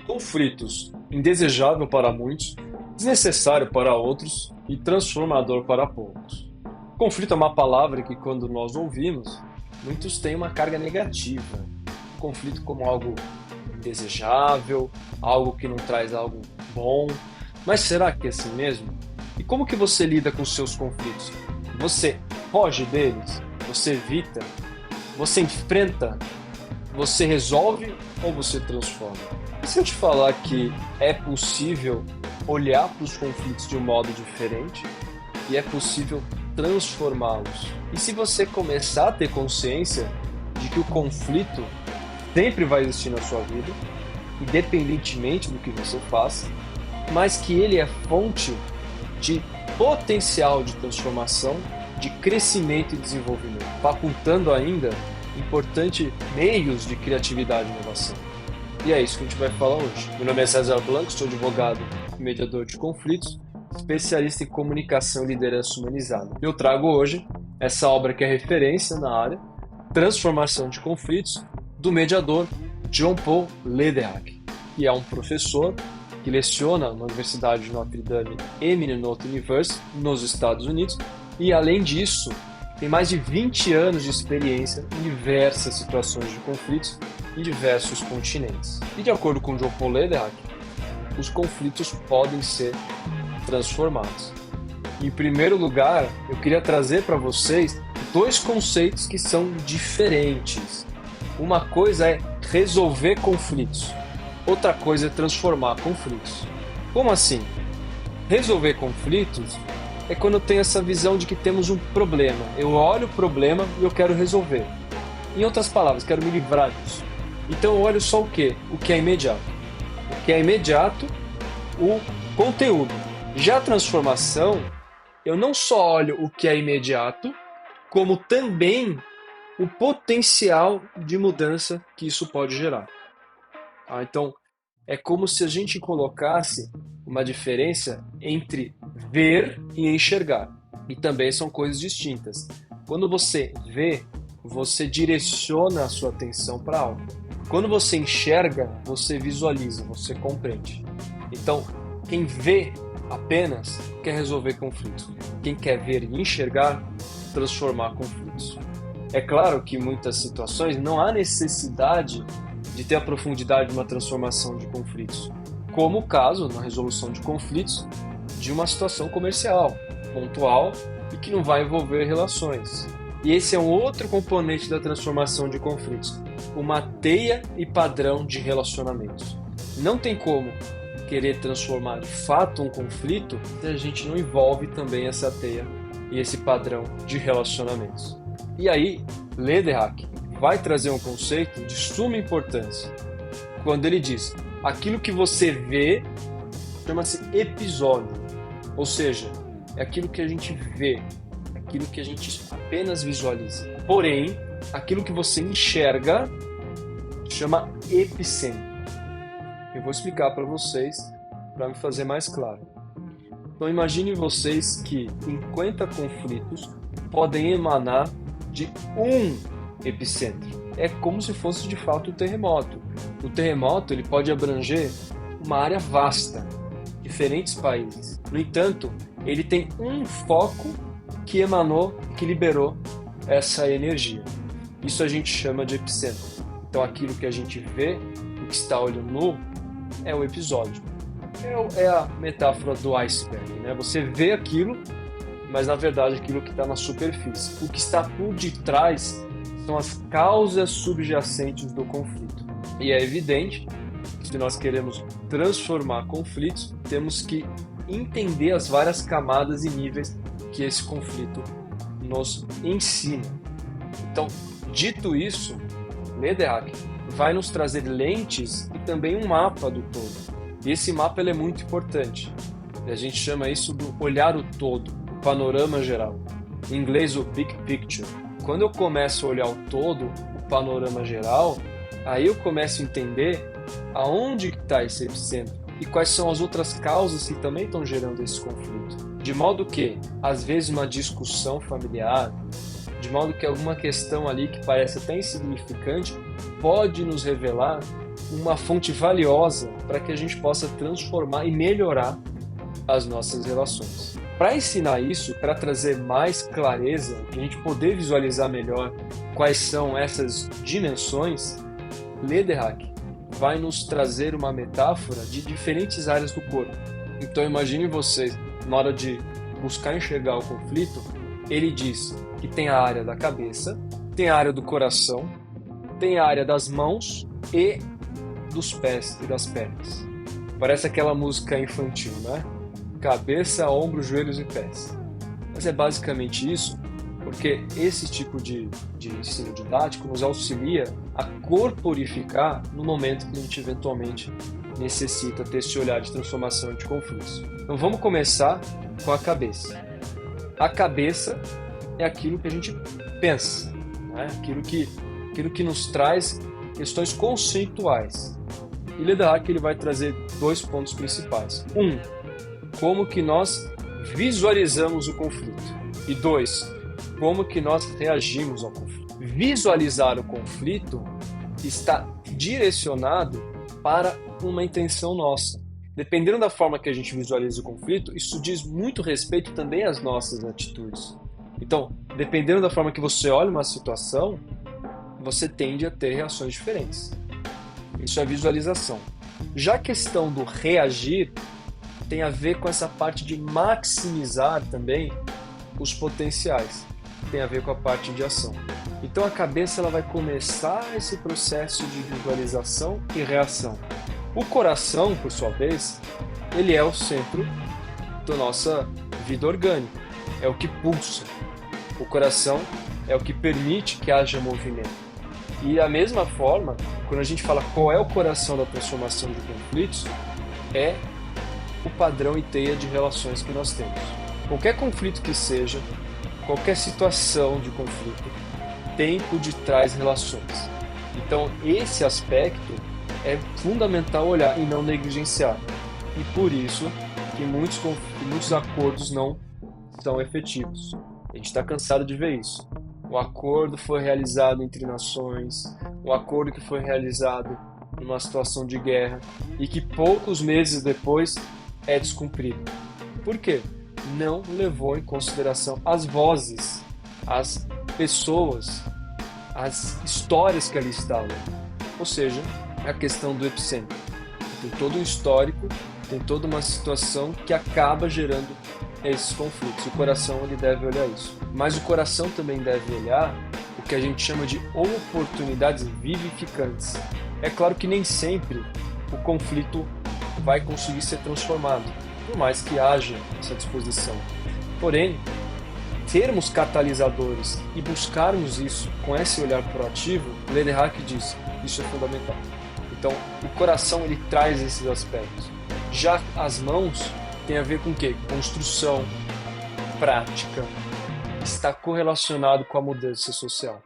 Conflitos, indesejável para muitos, desnecessário para outros e transformador para poucos. Conflito é uma palavra que, quando nós ouvimos, muitos têm uma carga negativa. Conflito como algo indesejável, algo que não traz algo bom. Mas será que é assim mesmo? E como que você lida com os seus conflitos? Você foge deles? Você evita? Você enfrenta? Você resolve ou você transforma? E se eu te falar que é possível olhar para os conflitos de um modo diferente e é possível transformá-los? E se você começar a ter consciência de que o conflito sempre vai existir na sua vida, independentemente do que você faça, mas que ele é fonte de potencial de transformação, de crescimento e desenvolvimento, facultando ainda importantes meios de criatividade e inovação. E é isso que a gente vai falar hoje. Meu nome é César Blanco, sou advogado e mediador de conflitos, especialista em comunicação e liderança humanizada. Eu trago hoje essa obra que é referência na área, Transformação de Conflitos, do mediador John Paul Lederach, que é um professor que leciona na Universidade de Notre Dame e Minnesota University, nos Estados Unidos, e além disso, tem mais de 20 anos de experiência em diversas situações de conflitos em diversos continentes. E de acordo com John Paul Lederach, os conflitos podem ser transformados. Em primeiro lugar, eu queria trazer para vocês dois conceitos que são diferentes. Uma coisa é resolver conflitos, outra coisa é transformar conflitos. Como assim? Resolver conflitos é quando eu tenho essa visão de que temos um problema. Eu olho o problema e eu quero resolver. Em outras palavras, quero me livrar disso. Então eu olho só o quê? O que é imediato. O que é imediato, o conteúdo. Já a transformação, eu não só olho o que é imediato, como também o potencial de mudança que isso pode gerar. Então, é como se a gente colocasse uma diferença entre ver e enxergar. E também são coisas distintas. Quando você vê, você direciona a sua atenção para algo. Quando você enxerga, você visualiza, você compreende. Então, quem vê apenas quer resolver conflitos. Quem quer ver e enxergar, transformar conflitos. É claro que em muitas situações não há necessidade de ter a profundidade de uma transformação de conflitos, como o caso, na resolução de conflitos, de uma situação comercial, pontual e que não vai envolver relações. E esse é um outro componente da transformação de conflitos, uma teia e padrão de relacionamentos. Não tem como querer transformar de fato um conflito se a gente não envolve também essa teia e esse padrão de relacionamentos. E aí, Lederach vai trazer um conceito de suma importância. Quando ele diz, aquilo que você vê chama-se episódio. Ou seja, é aquilo que a gente vê, aquilo que a gente apenas visualiza. Porém, aquilo que você enxerga chama epicentro. Eu vou explicar para vocês, para me fazer mais claro. Então imagine vocês que 50 conflitos podem emanar de um epicentro. É como se fosse de fato um terremoto. O terremoto ele pode abranger uma área vasta, diferentes países. No entanto, ele tem um foco que emanou, que liberou essa energia. Isso a gente chama de epicentro. Então aquilo que a gente vê, o que está olho nu, é o episódio. É a metáfora do iceberg, né? Você vê aquilo, mas na verdade aquilo que está na superfície. O que está por detrás são as causas subjacentes do conflito. E é evidente que se nós queremos transformar conflitos, temos que entender as várias camadas e níveis que esse conflito nos ensina. Então, dito isso, Lederach vai nos trazer lentes e também um mapa do todo. E esse mapa ele é muito importante. A gente chama isso do olhar o todo, o panorama geral. Em inglês, o big picture. Quando eu começo a olhar o todo, o panorama geral, aí eu começo a entender aonde está esse epicentro e quais são as outras causas que também estão gerando esse conflito. De modo que, às vezes, uma discussão familiar, de modo que alguma questão ali que parece até insignificante, pode nos revelar uma fonte valiosa para que a gente possa transformar e melhorar as nossas relações. Para ensinar isso, para trazer mais clareza, para a gente poder visualizar melhor quais são essas dimensões, Lederach vai nos trazer uma metáfora de diferentes áreas do corpo. Então imagine vocês, na hora de buscar enxergar o conflito, ele diz que tem a área da cabeça, tem a área do coração, tem a área das mãos e dos pés e das pernas. Parece aquela música infantil, né? Cabeça, ombros, joelhos e pés. Mas é basicamente isso, porque esse tipo de ensino didático nos auxilia a corporificar no momento que a gente eventualmente necessita ter esse olhar de transformação de conflitos. Então vamos começar com a cabeça. A cabeça é aquilo que a gente pensa, né? Aquilo que nos traz questões conceituais. E Lederach ele vai trazer 2 pontos principais. 1, como que nós visualizamos o conflito. E 2, como que nós reagimos ao conflito. Visualizar o conflito está direcionado para uma intenção nossa. Dependendo da forma que a gente visualiza o conflito, isso diz muito respeito também às nossas atitudes. Então, dependendo da forma que você olha uma situação, você tende a ter reações diferentes. Isso é visualização. Já a questão do reagir tem a ver com essa parte de maximizar também os potenciais. Tem a ver com a parte de ação. Então a cabeça ela vai começar esse processo de visualização e reação. O coração, por sua vez, ele é o centro da nossa vida orgânica. É o que pulsa. O coração é o que permite que haja movimento. E da mesma forma, quando a gente fala qual é o coração da transformação de conflitos, é o padrão e teia de relações que nós temos. Qualquer conflito que seja, qualquer situação de conflito, tem por detrás relações. Então, esse aspecto é fundamental olhar e não negligenciar. E por isso que muitos acordos não são efetivos. A gente está cansado de ver isso. O acordo foi realizado entre nações, um acordo que foi realizado numa situação de guerra e que poucos meses depois é descumprido. Por quê? Não levou em consideração as vozes, as pessoas, as histórias que ali estavam. Ou seja, a questão do epicentro. Tem todo um histórico, tem toda uma situação que acaba gerando esses conflitos. O coração ele deve olhar isso. Mas o coração também deve olhar o que a gente chama de oportunidades vivificantes. É claro que nem sempre o conflito vai conseguir ser transformado, por mais que haja essa disposição. Porém, termos catalisadores e buscarmos isso com esse olhar proativo, Lederach diz, isso é fundamental. Então, o coração ele traz esses aspectos. Já as mãos tem a ver com o quê? Construção, prática, está correlacionado com a mudança social.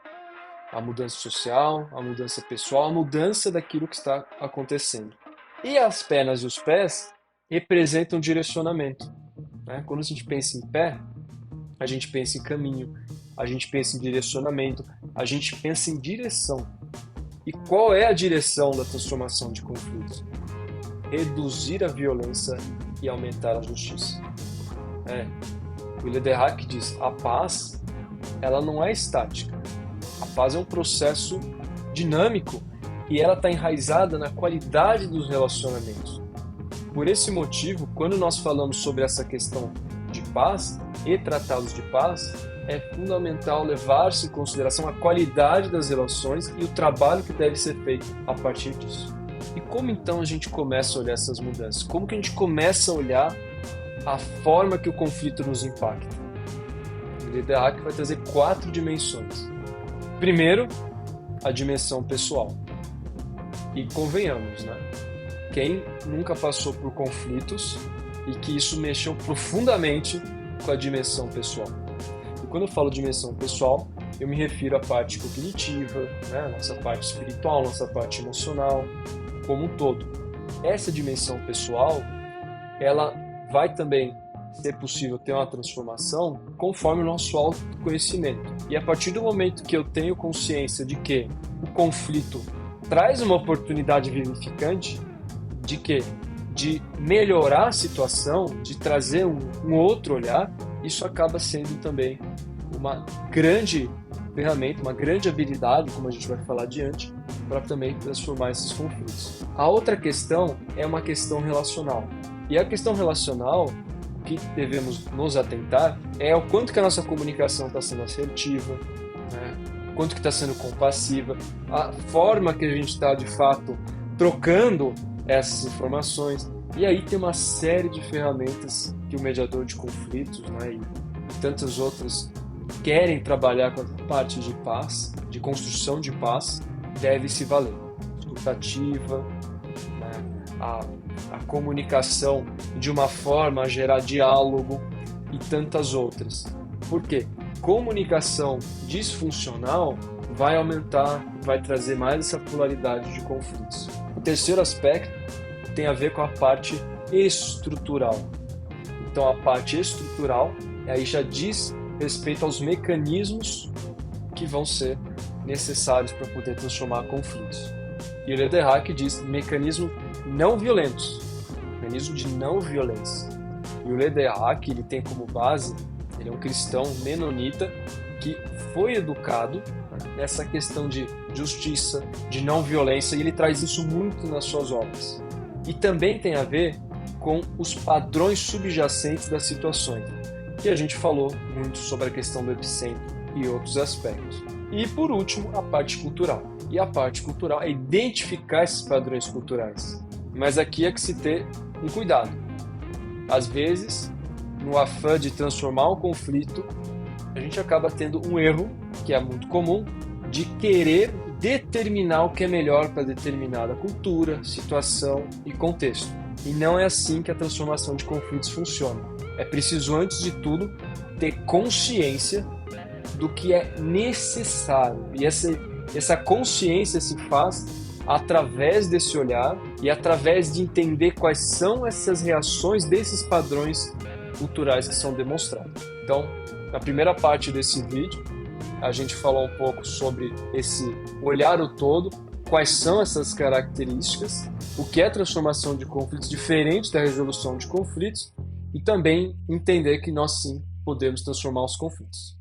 A mudança social, a mudança pessoal, a mudança daquilo que está acontecendo. E as pernas e os pés representam direcionamento. Né? Quando a gente pensa em pé, a gente pensa em caminho, a gente pensa em direcionamento, a gente pensa em direção. E qual é a direção da transformação de conflitos? Reduzir a violência e aumentar a justiça. O Lederach diz, a paz ela não é estática. A paz é um processo dinâmico e ela está enraizada na qualidade dos relacionamentos. Por esse motivo, quando nós falamos sobre essa questão de paz e tratados de paz, é fundamental levar-se em consideração a qualidade das relações e o trabalho que deve ser feito a partir disso. E como então a gente começa a olhar essas mudanças? Como que a gente começa a olhar a forma que o conflito nos impacta? O Lederach vai trazer 4 dimensões. Primeiro, a dimensão pessoal. E convenhamos, né? Quem nunca passou por conflitos e que isso mexeu profundamente com a dimensão pessoal. E quando eu falo dimensão pessoal, eu me refiro à parte cognitiva, né? Nossa parte espiritual, nossa parte emocional, como um todo. Essa dimensão pessoal, ela vai também ser possível ter uma transformação conforme o nosso autoconhecimento. E a partir do momento que eu tenho consciência de que o conflito traz uma oportunidade vivificante de quê? De melhorar a situação, de trazer um outro olhar. Isso acaba sendo também uma grande ferramenta, uma grande habilidade, como a gente vai falar adiante, para também transformar esses conflitos. A outra questão é uma questão relacional. E a questão relacional que devemos nos atentar é o quanto que a nossa comunicação está sendo assertiva, né? Quanto que está sendo compassiva, a forma que a gente está, de fato, trocando essas informações. E aí tem uma série de ferramentas que o mediador de conflitos, né, e tantas outras querem trabalhar com a parte de paz, de construção de paz, deve se valer. Escutativa, né, a comunicação de uma forma a gerar diálogo e tantas outras. Por quê? Comunicação disfuncional vai aumentar, vai trazer mais essa polaridade de conflitos. O terceiro aspecto tem a ver com a parte estrutural. Então, a parte estrutural aí já diz respeito aos mecanismos que vão ser necessários para poder transformar conflitos. E o Lederach diz mecanismos não violentos, mecanismo de não violência. E o Lederach, ele tem como base, ele é um cristão menonita que foi educado nessa questão de justiça, de não violência, e ele traz isso muito nas suas obras. E também tem a ver com os padrões subjacentes das situações, que a gente falou muito sobre a questão do epicentro e outros aspectos. E por último, a parte cultural. E a parte cultural é identificar esses padrões culturais. Mas aqui é que se ter um cuidado. Às vezes, no afã de transformar um conflito, a gente acaba tendo um erro, que é muito comum, de querer determinar o que é melhor para determinada cultura, situação e contexto. E não é assim que a transformação de conflitos funciona. É preciso, antes de tudo, ter consciência do que é necessário. E essa consciência se faz através desse olhar e através de entender quais são essas reações desses padrões culturais que são demonstrados. Então, na primeira parte desse vídeo, a gente falou um pouco sobre esse olhar o todo, quais são essas características, o que é transformação de conflitos diferente da resolução de conflitos e também entender que nós sim podemos transformar os conflitos.